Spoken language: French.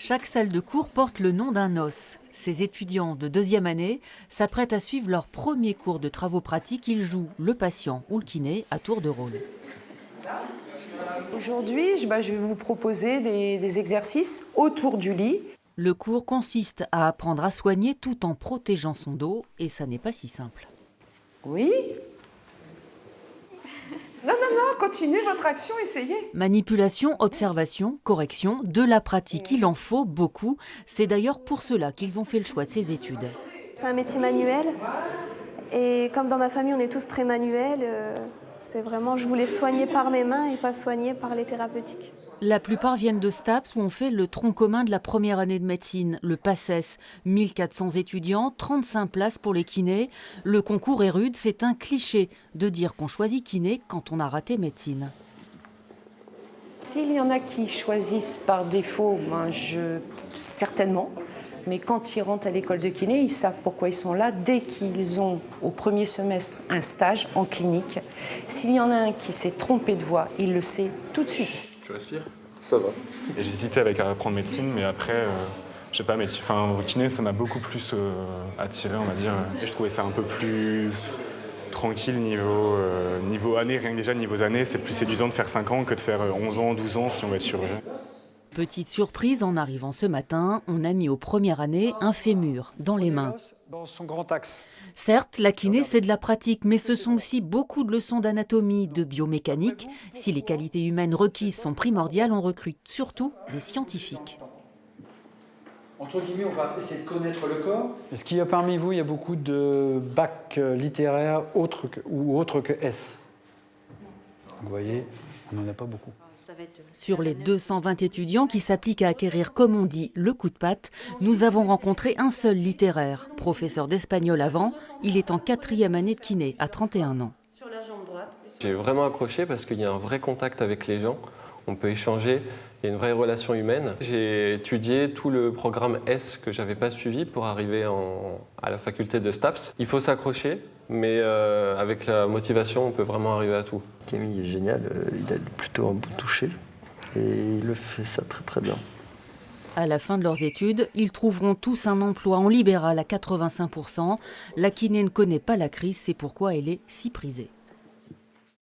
Chaque salle de cours porte le nom d'un os. Ces étudiants de deuxième année s'apprêtent à suivre leur premier cours de travaux pratiques. Ils jouent le patient ou le kiné à tour de rôle. Aujourd'hui, je vais vous proposer des exercices autour du lit. Le cours consiste à apprendre à soigner tout en protégeant son dos et ça n'est pas si simple. Oui. Non, continuez votre action, essayez. Manipulation, observation, correction, de la pratique, il en faut beaucoup. C'est d'ailleurs pour cela qu'ils ont fait le choix de ces études. C'est un métier manuel et comme dans ma famille on est tous très manuels, c'est vraiment, je voulais soigner par mes mains et pas soigner par les thérapeutiques. La plupart viennent de STAPS où on fait le tronc commun de la première année de médecine, le PACES. 1400 étudiants, 35 places pour les kinés. Le concours est rude, c'est un cliché de dire qu'on choisit kiné quand on a raté médecine. S'il y en a qui choisissent par défaut, certainement. Mais quand ils rentrent à l'école de kiné, ils savent pourquoi ils sont là. Dès qu'ils ont, au premier semestre, un stage en clinique, s'il y en a un qui s'est trompé de voie, il le sait tout de suite. Tu respires? Ça va. Et j'hésitais avec à apprendre médecine, mais après, je sais pas, kiné, ça m'a beaucoup plus attiré, on va dire. Et je trouvais ça un peu plus tranquille niveau années, rien que déjà niveau années, c'est plus séduisant de faire 5 ans que de faire 11 ans, 12 ans si on va être chirurgien. Petite surprise, en arrivant ce matin, on a mis aux premières années un fémur dans les mains. Dans son grand axe. Certes, la kiné, c'est de la pratique, mais ce sont aussi beaucoup de leçons d'anatomie, de biomécanique. Si les qualités humaines requises sont primordiales, on recrute surtout des scientifiques. Entre guillemets, on va essayer de connaître le corps. Est-ce qu'il y a parmi vous, il y a beaucoup de bacs littéraires autres que S? Vous voyez, on n'en a pas beaucoup. Sur les 220 étudiants qui s'appliquent à acquérir, comme on dit, le coup de patte, nous avons rencontré un seul littéraire. Professeur d'espagnol avant, il est en 4e année de kiné, à 31 ans. J'ai vraiment accroché parce qu'il y a un vrai contact avec les gens, on peut échanger, il y a une vraie relation humaine. J'ai étudié tout le programme S que je n'avais pas suivi pour arriver à la faculté de STAPS. Il faut s'accrocher, mais avec la motivation, on peut vraiment arriver à tout. Camille est génial, il a plutôt un bon toucher et il le fait ça très très bien. À la fin de leurs études, ils trouveront tous un emploi en libéral à 85%. La kiné ne connaît pas la crise, c'est pourquoi elle est si prisée.